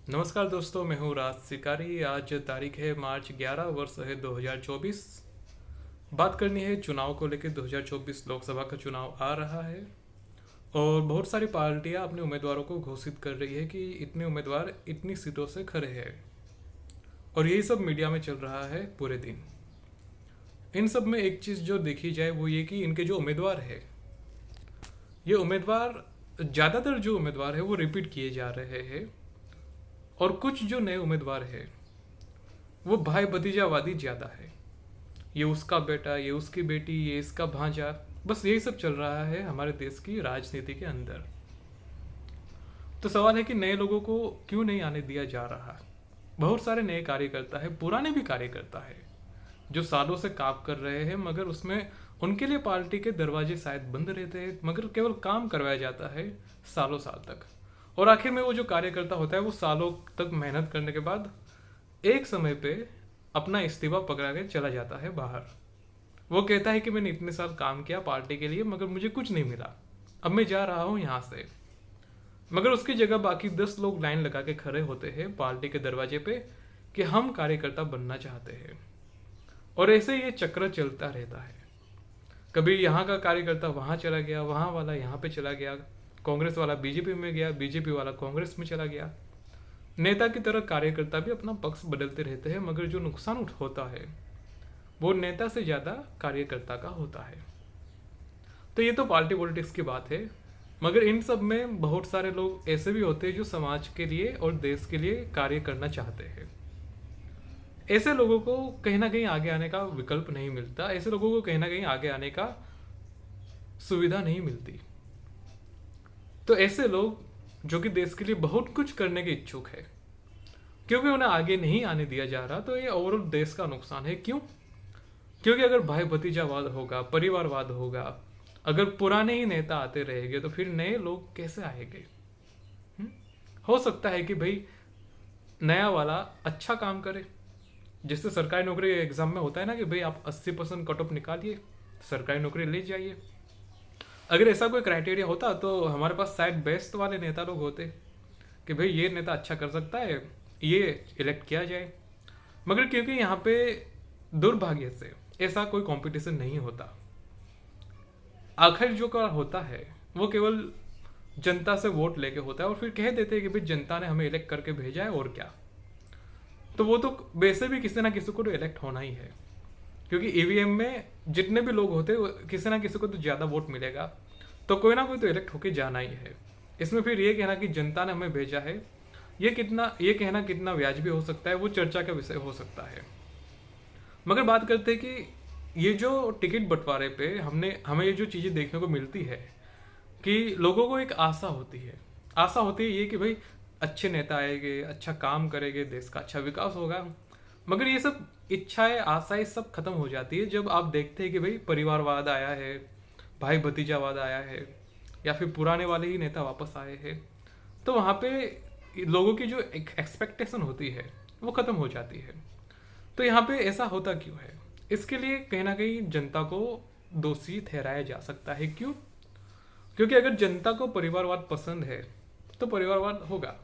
नमस्कार दोस्तों, मैं हूँ राज शिकारी। आज तारीख है मार्च 11, वर्ष है 2024। बात करनी है चुनाव को लेकर। 2024 लोकसभा का चुनाव आ रहा है और बहुत सारी पार्टियां अपने उम्मीदवारों को घोषित कर रही है कि इतने उम्मीदवार इतनी सीटों से खड़े हैं और यही सब मीडिया में चल रहा है पूरे दिन। इन सब में एक चीज़ जो देखी जाए वो ये कि इनके जो उम्मीदवार है, ये उम्मीदवार ज़्यादातर जो उम्मीदवार है वो रिपीट किए जा रहे हैं और कुछ जो नए उम्मीदवार है वो भाई भतीजावादी ज़्यादा है। ये उसका बेटा, ये उसकी बेटी, ये इसका भांजा, बस यही सब चल रहा है हमारे देश की राजनीति के अंदर। तो सवाल है कि नए लोगों को क्यों नहीं आने दिया जा रहा। बहुत सारे नए कार्यकर्ता है, पुराने भी कार्यकर्ता है जो सालों से काम कर रहे हैं, मगर उसमें उनके लिए पार्टी के दरवाजे शायद बंद रहते हैं, मगर केवल काम करवाया जाता है सालों साल तक। और आखिर में वो जो कार्यकर्ता होता है वो सालों तक मेहनत करने के बाद एक समय पे अपना इस्तीफा पकड़ा के चला जाता है बाहर। वो कहता है कि मैंने इतने साल काम किया पार्टी के लिए मगर मुझे कुछ नहीं मिला, अब मैं जा रहा हूँ यहाँ से। मगर उसकी जगह बाकी 10 लोग लाइन लगा के खड़े होते हैं पार्टी के दरवाजे पे कि हम कार्यकर्ता बनना चाहते हैं। और ऐसे ये चक्र चलता रहता है। कभी यहाँ का कार्यकर्ता वहाँ चला गया, वहाँ वाला यहाँ पे चला गया, कांग्रेस वाला बीजेपी में गया, बीजेपी वाला कांग्रेस में चला गया। नेता की तरह कार्यकर्ता भी अपना पक्ष बदलते रहते हैं, मगर जो नुकसान होता है वो नेता से ज़्यादा कार्यकर्ता का होता है। तो ये तो पार्टी पॉलिटिक्स की बात है, मगर इन सब में बहुत सारे लोग ऐसे भी होते हैं जो समाज के लिए और देश के लिए कार्य करना चाहते हैं। ऐसे लोगों को कहीं ना कहीं आगे आने का विकल्प नहीं मिलता, ऐसे लोगों को कहीं ना कहीं आगे आने का सुविधा नहीं मिलती। तो ऐसे लोग जो कि देश के लिए बहुत कुछ करने के इच्छुक है, क्योंकि उन्हें आगे नहीं आने दिया जा रहा, तो ये ओवरऑल देश का नुकसान है। क्यों? क्योंकि अगर भाई भतीजावाद होगा, परिवारवाद होगा, अगर पुराने ही नेता आते रहेंगे तो फिर नए लोग कैसे आएंगे? हम्म? हो सकता है कि भाई नया वाला अच्छा काम करे, जिससे सरकारी नौकरी एग्जाम में होता है ना कि भाई आप 80% कट ऑफ निकालिए, सरकारी नौकरी ले जाइए। अगर ऐसा कोई क्राइटेरिया होता तो हमारे पास शायद बेस्ट वाले नेता लोग होते कि भाई ये नेता अच्छा कर सकता है, ये इलेक्ट किया जाए। मगर क्योंकि यहाँ पे दुर्भाग्य से ऐसा कोई कंपटीशन नहीं होता, आखिर जो का होता है वो केवल जनता से वोट लेके होता है और फिर कह देते हैं कि भाई जनता ने हमें इलेक्ट करके भेजा है और क्या। तो वो तो वैसे भी किसी ना किसी को तो इलेक्ट होना ही है, क्योंकि ईवीएम में जितने भी लोग होते हैं किसी ना किसी को तो ज़्यादा वोट मिलेगा, तो कोई ना कोई तो इलेक्ट होके जाना ही है। इसमें फिर ये कहना कि जनता ने हमें भेजा है, ये कहना कितना व्याजबी हो सकता है वो चर्चा का विषय हो सकता है। मगर बात करते हैं कि ये जो टिकट बंटवारे पे हमें ये जो चीज़ें देखने को मिलती है कि लोगों को एक आशा होती है ये कि भाई अच्छे नेता आएंगे, अच्छा काम करेंगे, देश का अच्छा विकास होगा। मगर ये सब इच्छाएं, आशाएं सब खत्म हो जाती है जब आप देखते हैं कि भाई परिवारवाद आया है, भाई भतीजावाद आया है, या फिर पुराने वाले ही नेता वापस आए हैं। तो वहाँ पे लोगों की जो एक्सपेक्टेशन होती है वो खत्म हो जाती है। तो यहाँ पे ऐसा होता क्यों है? इसके लिए कहीं ना कहीं जनता को दोषी ठहराया जा सकता है। क्यों? क्योंकि अगर जनता को परिवारवाद पसंद है तो परिवारवाद होगा,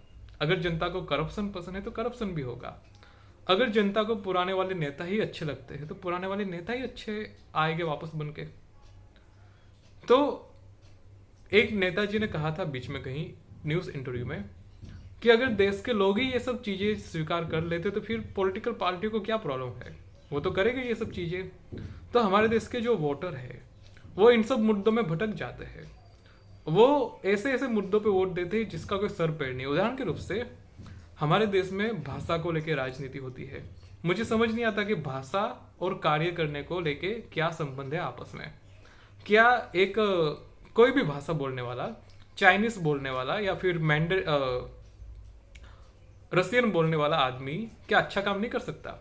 अगर जनता को करप्शन पसंद है तो करप्शन भी होगा, अगर जनता को पुराने वाले नेता ही अच्छे लगते हैं तो पुराने वाले नेता ही अच्छे आएंगे वापस बन के। तो एक नेताजी ने कहा था बीच में कहीं न्यूज़ इंटरव्यू में कि अगर देश के लोग ही ये सब चीज़ें स्वीकार कर लेते तो फिर पॉलिटिकल पार्टी को क्या प्रॉब्लम है, वो तो करेंगे ये सब चीज़ें। तो हमारे देश के जो वोटर है वो इन सब मुद्दों में भटक जाते हैं, वो ऐसे ऐसे मुद्दों पे वोट देते हैं जिसका कोई सर पैर नहीं। उदाहरण के रूप से हमारे देश में भाषा को लेकर राजनीति होती है। मुझे समझ नहीं आता कि भाषा और कार्य करने को लेके क्या संबंध है आपस में। क्या एक कोई भी भाषा बोलने वाला, चाइनीज बोलने वाला या फिर रसियन बोलने वाला आदमी क्या अच्छा काम नहीं कर सकता?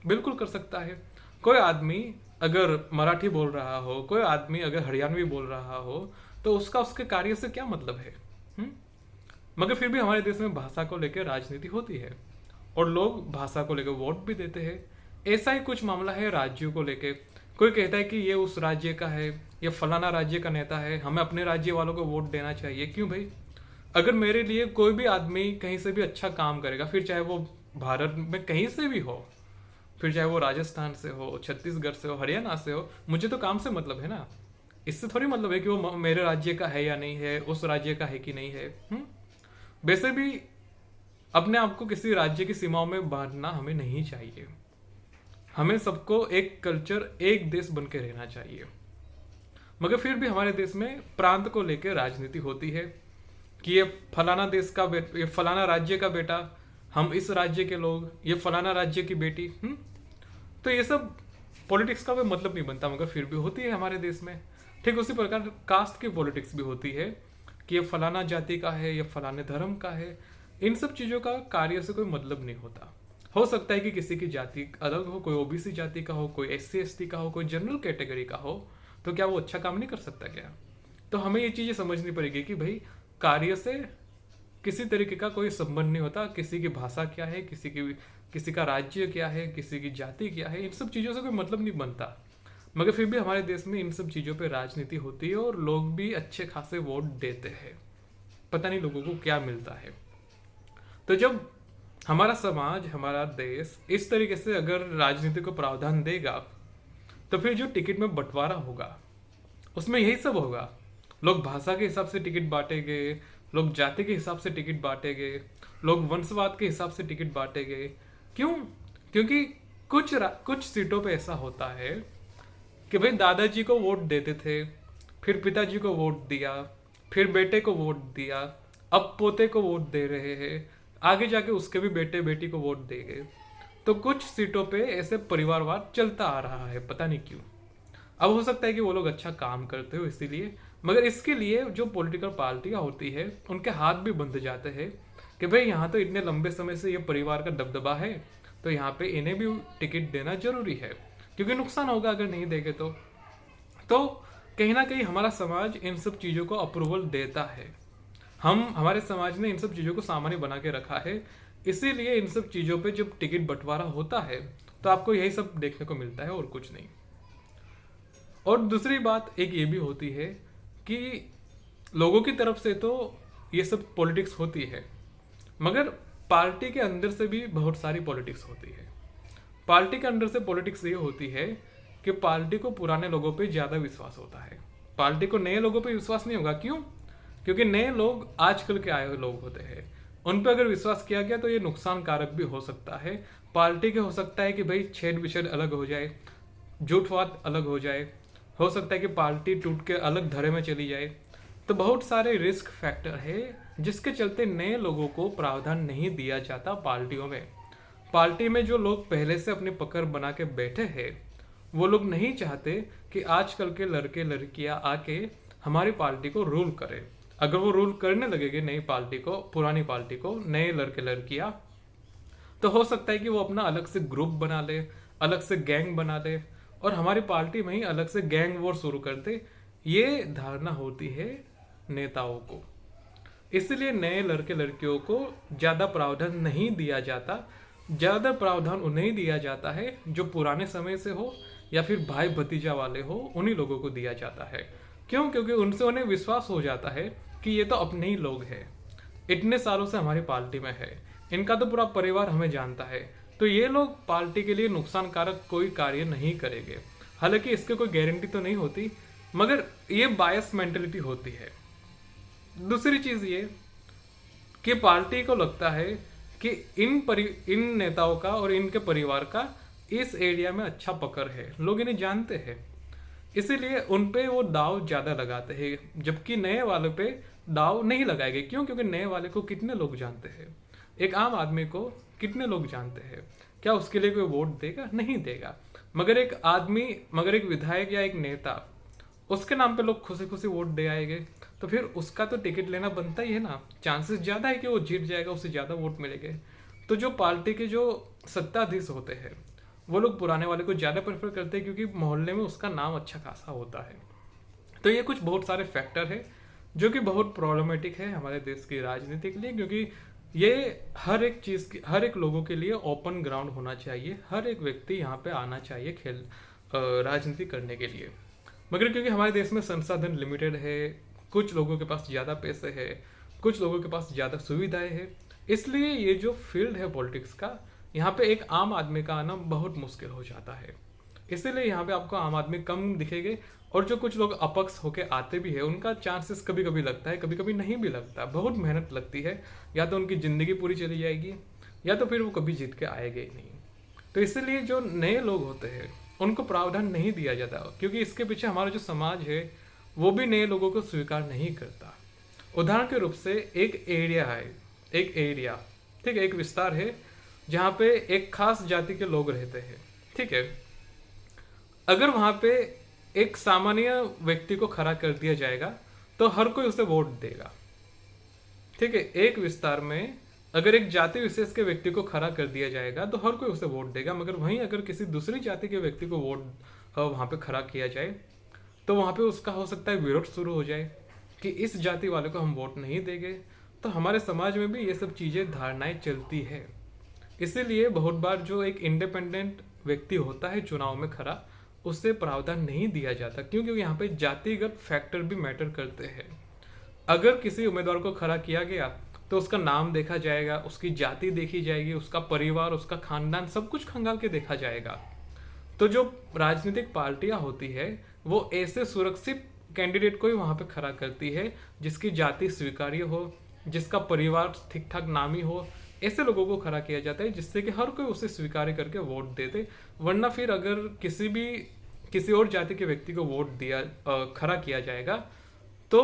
बिल्कुल कर सकता है। कोई आदमी अगर मराठी बोल रहा हो, कोई आदमी अगर हरियाणवी बोल रहा हो, तो उसके कार्य से क्या मतलब है? मगर फिर भी हमारे देश में भाषा को लेकर राजनीति होती है और लोग भाषा को लेकर वोट भी देते हैं। ऐसा ही कुछ मामला है राज्यों को लेकर। कोई कहता है कि ये उस राज्य का है, ये फलाना राज्य का नेता है, हमें अपने राज्य वालों को वोट देना चाहिए। क्यों भाई? अगर मेरे लिए कोई भी आदमी कहीं से भी अच्छा काम करेगा, फिर चाहे वो भारत में कहीं से भी हो, फिर चाहे वो राजस्थान से हो, छत्तीसगढ़ से हो, हरियाणा से हो, मुझे तो काम से मतलब है ना। इससे थोड़ी मतलब है कि वो मेरे राज्य का है या नहीं है, उस राज्य का है कि नहीं है। वैसे भी अपने आप को किसी राज्य की सीमाओं में बांधना हमें नहीं चाहिए। हमें सबको एक कल्चर, एक देश बन के रहना चाहिए। मगर फिर भी हमारे देश में प्रांत को लेकर राजनीति होती है कि ये फलाना देश का ये फलाना राज्य का बेटा, हम इस राज्य के लोग, ये फलाना राज्य की बेटी। तो ये सब पॉलिटिक्स का कोई मतलब नहीं बनता, मगर फिर भी होती है हमारे देश में। ठीक उसी प्रकार कास्ट की पॉलिटिक्स भी होती है कि ये फलाना जाति का है, ये फलाने धर्म का है। इन सब चीज़ों का कार्य से कोई मतलब नहीं होता। हो सकता है कि किसी की जाति अलग हो, कोई ओबीसी जाति का हो, कोई एससी एसटी का हो, कोई जनरल कैटेगरी का हो, तो क्या वो अच्छा काम नहीं कर सकता क्या? तो हमें ये चीज़ें समझनी पड़ेगी कि भाई कार्य से किसी तरीके का कोई संबंध नहीं होता। किसी की भाषा क्या है, किसी का राज्य क्या है, किसी की जाति क्या है, इन सब चीज़ों से कोई मतलब नहीं बनता। मगर फिर भी हमारे देश में इन सब चीज़ों पे राजनीति होती है और लोग भी अच्छे खासे वोट देते हैं। पता नहीं लोगों को क्या मिलता है। तो जब हमारा समाज, हमारा देश इस तरीके से अगर राजनीति को प्रावधान देगा, तो फिर जो टिकट में बंटवारा होगा उसमें यही सब होगा। लोग भाषा के हिसाब से टिकट बांटेंगे, लोग जाति के हिसाब से टिकट बांटेंगे, लोग वंशवाद के हिसाब से टिकट बांटेंगे। क्यों? क्योंकि कुछ सीटों पे ऐसा होता है कि भाई दादाजी को वोट देते थे, फिर पिताजी को वोट दिया, फिर बेटे को वोट दिया, अब पोते को वोट दे रहे हैं, आगे जाके उसके भी बेटे बेटी को वोट देंगे। तो कुछ सीटों पे ऐसे परिवारवाद चलता आ रहा है, पता नहीं क्यों। अब हो सकता है कि वो लोग अच्छा काम करते हो इसीलिए, मगर इसके लिए जो पॉलिटिकल पार्टियां होती है उनके हाथ भी बंध जाते हैं कि भाई यहाँ तो इतने लंबे समय से ये परिवार का दबदबा है, तो यहाँ पे इन्हें भी टिकट देना जरूरी है, क्योंकि नुकसान होगा अगर नहीं देंगे तो कहीं ना कहीं हमारा समाज इन सब चीज़ों को अप्रूवल देता है। हमारे समाज ने इन सब चीज़ों को सामान्य बना के रखा है, इसीलिए इन सब चीज़ों पे जब टिकट बंटवारा होता है तो आपको यही सब देखने को मिलता है और कुछ नहीं। और दूसरी बात एक ये भी होती है कि लोगों की तरफ से तो ये सब पॉलिटिक्स होती है, मगर पार्टी के अंदर से भी बहुत सारी पॉलिटिक्स होती है। पार्टी के अंदर से पॉलिटिक्स ये होती है कि पार्टी को पुराने लोगों पे ज़्यादा विश्वास होता है, पार्टी को नए लोगों पे विश्वास नहीं होगा। क्यों? क्योंकि नए लोग आजकल के आए हुए लोग होते हैं, उन पर अगर विश्वास किया गया तो ये नुकसान कारक भी हो सकता है। पार्टी के हो सकता है कि भाई छेद विछेद अलग हो जाए, झूठवाद अलग हो सकता है कि पार्टी टूट के अलग धरे में चली जाए। तो बहुत सारे रिस्क फैक्टर है जिसके चलते नए लोगों को प्रावधान नहीं दिया जाता पार्टियों में। पार्टी में जो लोग पहले से अपनी पकड़ बना के बैठे हैं, वो लोग नहीं चाहते कि आजकल के लड़के लड़कियां आके हमारी पार्टी को रूल करें। अगर वो रूल करने लगेंगे नई पार्टी को, पुरानी पार्टी को, नए लड़के लड़कियां, तो हो सकता है कि वो अपना अलग से ग्रुप बना ले, अलग से गैंग बना ले और हमारी पार्टी में ही अलग से गैंग वॉर शुरू कर दे। ये धारणा होती है नेताओं को, इसलिए नए लड़के लड़कियों को ज़्यादा प्रावधान नहीं दिया जाता। ज़्यादा प्रावधान उन्हें दिया जाता है जो पुराने समय से हो या फिर भाई भतीजा वाले हो, उन्हीं लोगों को दिया जाता है। क्यों? क्योंकि उनसे उन्हें विश्वास हो जाता है कि ये तो अपने ही लोग हैं, इतने सालों से हमारी पार्टी में है, इनका तो पूरा परिवार हमें जानता है, तो ये लोग पार्टी के लिए नुकसान कारक कोई कार्य नहीं करेंगे। हालांकि इसके कोई गारंटी तो नहीं होती, मगर ये बायस मेंटेलिटी होती है। दूसरी चीज़ ये कि पार्टी को लगता है कि इन नेताओं का और इनके परिवार का इस एरिया में अच्छा पकड़ है, लोग इन्हें जानते हैं, इसीलिए उन पे वो दाव ज़्यादा लगाते हैं, जबकि नए वाले पे दाव नहीं लगाएंगे। क्यों? क्योंकि नए वाले को कितने लोग जानते हैं, एक आम आदमी को कितने लोग जानते हैं, क्या उसके लिए कोई वोट देगा? नहीं देगा। मगर एक विधायक या एक नेता, उसके नाम पे लोग खुशी खुशी वोट दे आएंगे, तो फिर उसका तो टिकट लेना बनता ही है ना। चांसेस ज़्यादा है कि वो जीत जाएगा, उससे ज़्यादा वोट मिलेंगे। तो जो पार्टी के जो सत्ताधीश होते हैं वो लोग पुराने वाले को ज़्यादा प्रेफर करते हैं, क्योंकि मोहल्ले में उसका नाम अच्छा खासा होता है। तो ये कुछ बहुत सारे फैक्टर है जो कि बहुत प्रॉब्लमेटिक है हमारे देश की राजनीति के लिए, क्योंकि ये हर एक चीज़ की, हर एक लोगों के लिए ओपन ग्राउंड होना चाहिए। हर एक व्यक्ति यहाँ पे आना चाहिए राजनीति करने के लिए। मगर क्योंकि हमारे देश में संसाधन लिमिटेड है, कुछ लोगों के पास ज़्यादा पैसे है, कुछ लोगों के पास ज़्यादा सुविधाएं हैं, इसलिए ये जो फील्ड है पॉलिटिक्स का, यहाँ पे एक आम आदमी का आना बहुत मुश्किल हो जाता है। इसीलिए यहाँ पे आपको आम आदमी कम दिखेंगे, और जो कुछ लोग अपक्ष होके आते भी है उनका चांसेस कभी कभी लगता है, कभी कभी नहीं भी लगता, बहुत मेहनत लगती है, या तो उनकी ज़िंदगी पूरी चली जाएगी या तो फिर वो कभी जीत के आएंगे ही नहीं। तो इसलिए जो नए लोग होते हैं उनको प्रावधान नहीं दिया जाता, क्योंकि इसके पीछे हमारा जो समाज है वो भी नए लोगों को स्वीकार नहीं करता। उदाहरण के रूप से एक एरिया है, एक एरिया, ठीक है, एक विस्तार है जहाँ पे एक खास जाति के लोग रहते हैं, ठीक है। अगर वहाँ पे एक सामान्य व्यक्ति को खड़ा कर दिया जाएगा तो हर कोई उसे वोट देगा, ठीक है। एक विस्तार में अगर एक जाति विशेष के व्यक्ति को खड़ा कर दिया जाएगा तो हर कोई उसे वोट देगा, मगर वहीं अगर किसी दूसरी जाति के व्यक्ति को वोट वहाँ पे खड़ा किया जाए तो वहाँ पे उसका हो सकता है विरोध शुरू हो जाए कि इस जाति वाले को हम वोट नहीं देंगे। तो हमारे समाज में भी ये सब चीज़ें, धारणाएं चलती है। इसीलिए बहुत बार जो एक इंडिपेंडेंट व्यक्ति होता है चुनाव में खड़ा, उससे प्रावधान नहीं दिया जाता, क्योंकि यहाँ पे जातिगत फैक्टर भी मैटर करते हैं। अगर किसी उम्मीदवार को खड़ा किया गया तो उसका नाम देखा जाएगा, उसकी जाति देखी जाएगी, उसका परिवार, उसका खानदान, सब कुछ खंगाल के देखा जाएगा। तो जो राजनीतिक पार्टियां होती है वो ऐसे सुरक्षित कैंडिडेट को ही वहां पे खड़ा करती है जिसकी जाति स्वीकार्य हो, जिसका परिवार ठीक ठाक नामी हो, ऐसे लोगों को खड़ा किया जाता है जिससे कि हर कोई उसे स्वीकार करके वोट देते। वरना फिर अगर किसी और जाति के व्यक्ति को वोट खड़ा किया जाएगा तो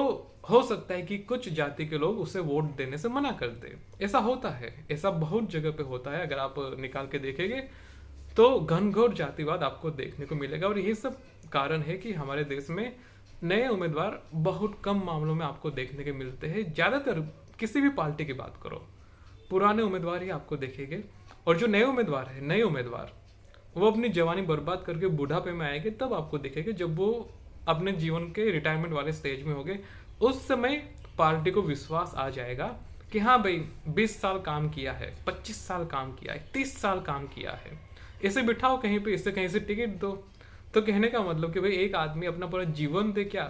हो सकता है कि कुछ जाति के लोग उसे वोट देने से मना कर दे। ऐसा होता है, ऐसा बहुत जगह पे होता है। अगर आप निकाल के देखेंगे तो घनघोर जातिवाद आपको देखने को मिलेगा, और यही सब कारण है कि हमारे देश में नए उम्मीदवार बहुत कम मामलों में आपको देखने के मिलते हैं। ज़्यादातर किसी भी पार्टी की बात करो, पुराने उम्मीदवार ही आपको देखेंगे, और जो नए उम्मीदवार वो अपनी जवानी बर्बाद करके बुढ़ापे में आएंगे तब आपको दिखेंगे, जब वो अपने जीवन के रिटायरमेंट वाले स्टेज में होंगे। उस समय पार्टी को विश्वास आ जाएगा कि हाँ भाई 20 साल काम किया है, 25 साल काम किया है, 30 साल काम किया है, इसे बिठाओ कहीं पे, इससे कहीं से टिकट दो। तो कहने का मतलब कि भाई एक आदमी अपना पूरा जीवन दे क्या,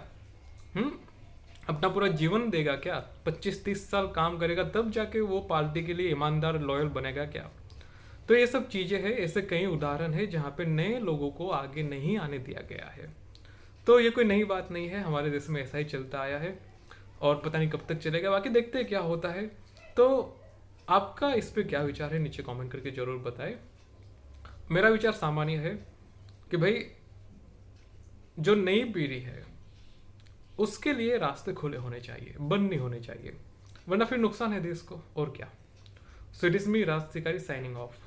अपना पूरा जीवन देगा क्या? 25-30 साल काम करेगा तब जाके वो पार्टी के लिए ईमानदार लॉयल बनेगा क्या? तो ये सब चीजें हैं, ऐसे कई उदाहरण है जहाँ पे नए लोगों को आगे नहीं आने दिया गया है। तो ये कोई नई बात नहीं है, हमारे देश में ऐसा ही चलता आया है और पता नहीं कब तक चलेगा। बाकी देखते हैं क्या होता है। तो आपका इस पे क्या विचार है, नीचे कमेंट करके जरूर बताएं। मेरा विचार सामान्य है कि भाई जो नई पीढ़ी है उसके लिए रास्ते खुले होने चाहिए, बंद नहीं होने चाहिए, वरना फिर नुकसान है देश को, और क्या। सो इट इज मी राज शिकारी साइनिंग ऑफ।